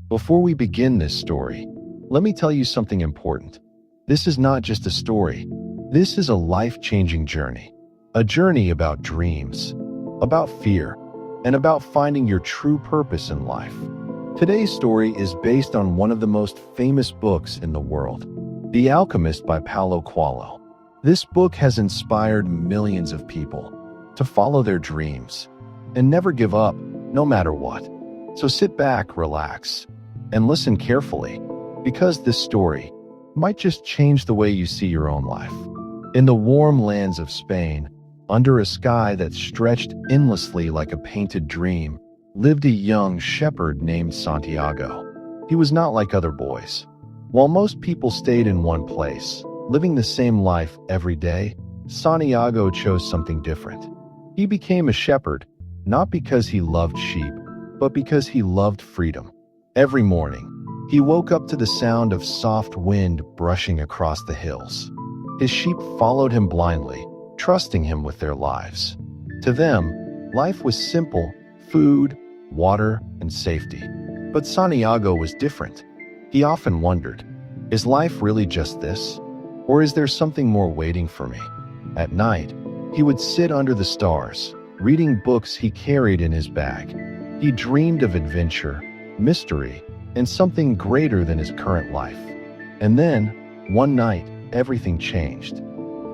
Before we begin this story, let me tell you something important. This is not just a story. This is a life-changing journey. A journey about dreams, about fear, and about finding your true purpose in life. Today's story is based on one of the most famous books in the world, The Alchemist by Paulo Coelho. This book has inspired millions of people to follow their dreams and never give up, no matter what. So sit back, relax, and listen carefully, because this story might just change the way you see your own life. In the warm lands of Spain, under a sky that stretched endlessly like a painted dream, lived a young shepherd named Santiago. He was not like other boys. While most people stayed in one place, living the same life every day, Santiago chose something different. He became a shepherd, not because he loved sheep, but because he loved freedom. Every morning, he woke up to the sound of soft wind brushing across the hills. His sheep followed him blindly, trusting him with their lives. To them, life was simple: food, water, and safety. But Santiago was different. He often wondered, is life really just this? Or is there something more waiting for me? At night, he would sit under the stars, reading books he carried in his bag. He dreamed of adventure, mystery, and something greater than his current life. And then, one night, everything changed.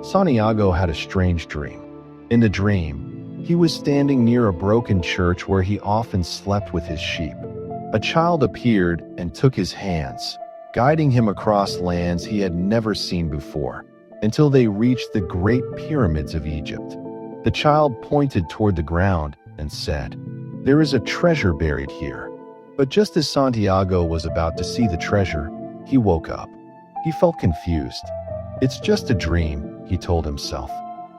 Santiago had a strange dream. In the dream, he was standing near a broken church where he often slept with his sheep. A child appeared and took his hands, guiding him across lands he had never seen before, until they reached the Great Pyramids of Egypt. The child pointed toward the ground and said, "There is a treasure buried here." But just as Santiago was about to see the treasure, he woke up. He felt confused. "It's just a dream," he told himself.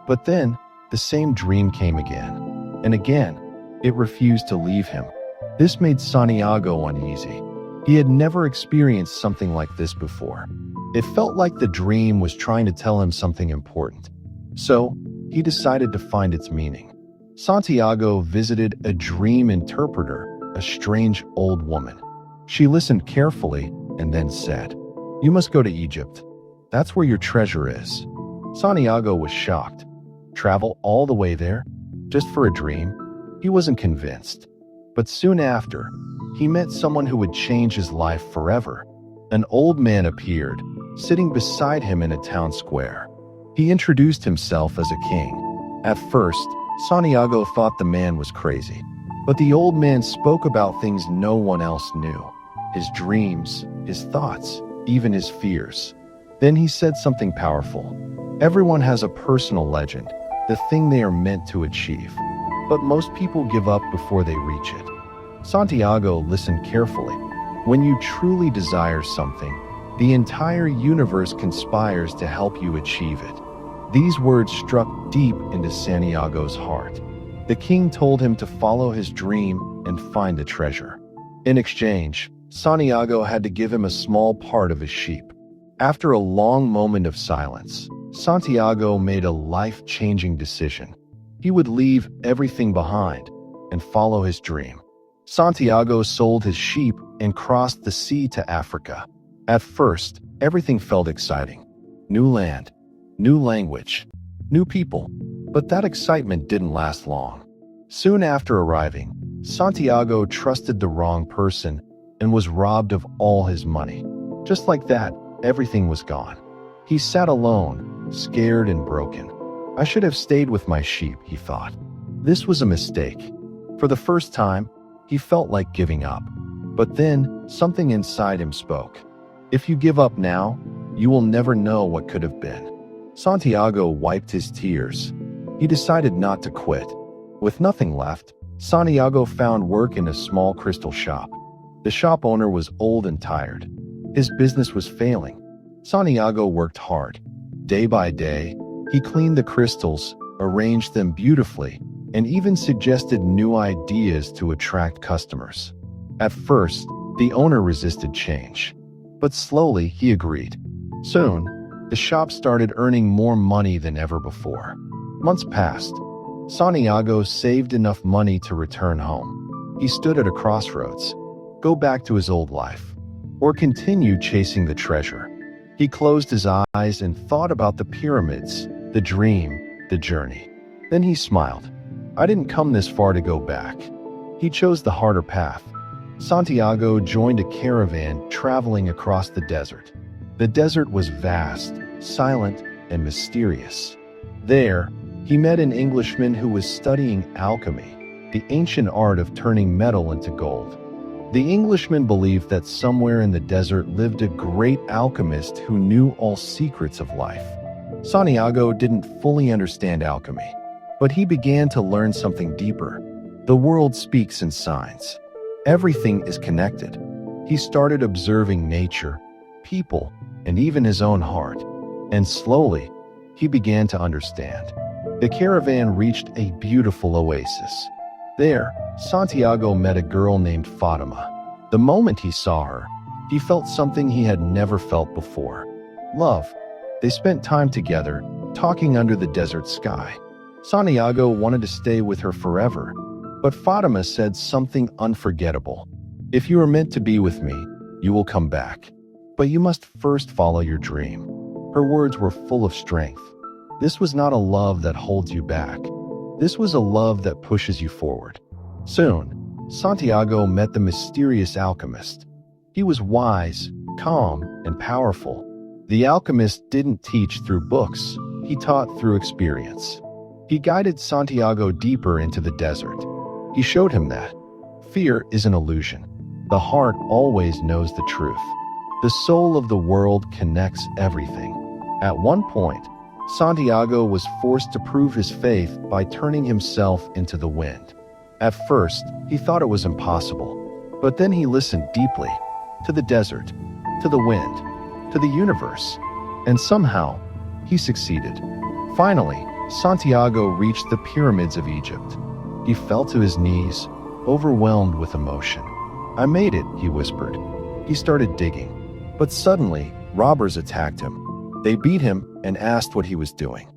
But then, the same dream came again. And again, it refused to leave him. This made Santiago uneasy. He had never experienced something like this before. It felt like the dream was trying to tell him something important. So, he decided to find its meaning. Santiago visited a dream interpreter, a strange old woman. She listened carefully and then said, "You must go to Egypt. That's where your treasure is." Santiago was shocked. Travel all the way there? Just for a dream? He wasn't convinced. But soon after, he met someone who would change his life forever. An old man appeared, sitting beside him in a town square. He introduced himself as a king. At first, Santiago thought the man was crazy. But the old man spoke about things no one else knew. His dreams, his thoughts, even his fears. Then he said something powerful. Everyone has a personal legend, the thing they are meant to achieve. But most people give up before they reach it. Santiago listened carefully. When you truly desire something, the entire universe conspires to help you achieve it. These words struck deep into Santiago's heart. The king told him to follow his dream and find the treasure. In exchange, Santiago had to give him a small part of his sheep. After a long moment of silence, Santiago made a life-changing decision. He would leave everything behind and follow his dream. Santiago sold his sheep and crossed the sea to Africa. At first, everything felt exciting. New land, new language, new people. But that excitement didn't last long. Soon after arriving, Santiago trusted the wrong person and was robbed of all his money. Just like that, everything was gone. He sat alone, scared and broken. "I should have stayed with my sheep," he thought. This was a mistake. For the first time, he felt like giving up. But then, something inside him spoke. "If you give up now, you will never know what could have been." Santiago wiped his tears. He decided not to quit. With nothing left, Santiago found work in a small crystal shop. The shop owner was old and tired. His business was failing. Santiago worked hard. Day by day, he cleaned the crystals, arranged them beautifully, and even suggested new ideas to attract customers. At first, the owner resisted change. But slowly, he agreed. Soon, the shop started earning more money than ever before. Months passed. Santiago saved enough money to return home. He stood at a crossroads. go back to his old life, or continue chasing the treasure. He closed his eyes and thought about the pyramids, the dream, the journey. Then he smiled. I didn't come this far to go back. He chose the harder path. Santiago joined a caravan traveling across the desert. The desert was vast, silent, and mysterious. There, he met an Englishman who was studying alchemy, the ancient art of turning metal into gold. The Englishman believed that somewhere in the desert lived a great alchemist who knew all secrets of life. Santiago didn't fully understand alchemy, but he began to learn something deeper. The world speaks in signs. Everything is connected. He started observing nature, people, and even his own heart. And slowly, he began to understand. The caravan reached a beautiful oasis. There, Santiago met a girl named Fatima. The moment he saw her, he felt something he had never felt before. Love. They spent time together, talking under the desert sky. Santiago wanted to stay with her forever, but Fatima said something unforgettable. If you are meant to be with me, you will come back. But you must first follow your dream. Her words were full of strength. This was not a love that holds you back. This was a love that pushes you forward. Soon, Santiago met the mysterious alchemist. He was wise, calm, and powerful. The alchemist didn't teach through books. He taught through experience. He guided Santiago deeper into the desert. He showed him that fear is an illusion. The heart always knows the truth. The soul of the world connects everything. At one point, Santiago was forced to prove his faith by turning himself into the wind. At first, he thought it was impossible, but then he listened deeply to the desert, to the wind, to the universe, and somehow, he succeeded. Finally, Santiago reached the pyramids of Egypt. He fell to his knees, overwhelmed with emotion. I made it, he whispered. He started digging, but suddenly, robbers attacked him. They beat him and asked what he was doing.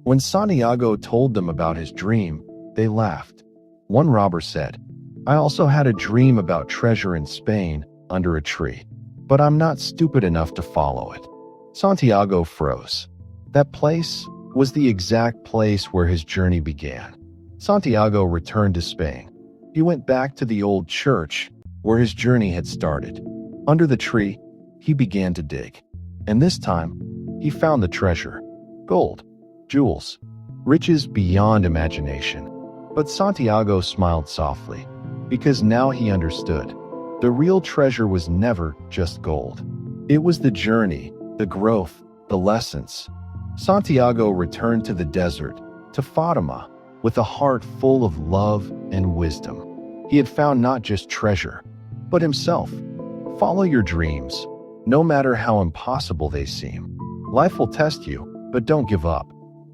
When Santiago told them about his dream, they laughed. One robber said, I also had a dream about treasure in Spain under a tree, but I'm not stupid enough to follow it. Santiago froze. That place was the exact place where his journey began. Santiago returned to Spain. He went back to the old church where his journey had started. Under the tree, he began to dig. And this time, he found the treasure. Gold, jewels, riches beyond imagination. But Santiago smiled softly, because now he understood. The real treasure was never just gold. It was the journey, the growth, the lessons. Santiago returned to the desert, to Fatima, with a heart full of love and wisdom. He had found not just treasure, but himself. Follow your dreams, no matter how impossible they seem. Life will test you, but don't give up.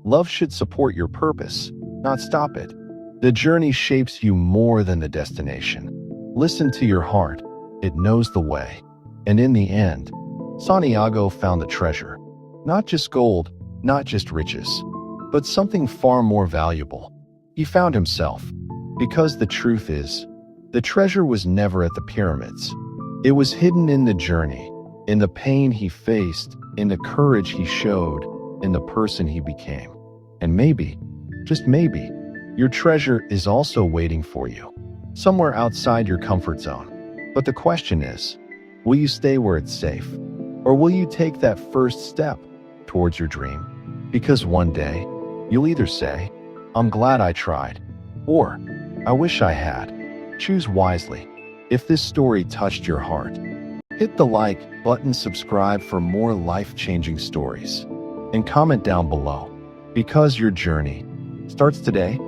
Love should support your purpose, not stop it. The journey shapes you more than the destination. Listen to your heart. It knows the way. And in the end, Santiago found the treasure. Not just gold, not just riches, but something far more valuable. He found himself. Because the truth is, the treasure was never at the pyramids. It was hidden in the journey, in the pain he faced, in the courage he showed, in the person he became. And maybe, just maybe, your treasure is also waiting for you, somewhere outside your comfort zone. But the question is, will you stay where it's safe? Or will you take that first step towards your dream? Because one day, you'll either say, I'm glad I tried, or I wish I had. Choose wisely. If this story touched your heart, hit the like button, subscribe for more life-changing stories, and comment down below. Because your journey starts today.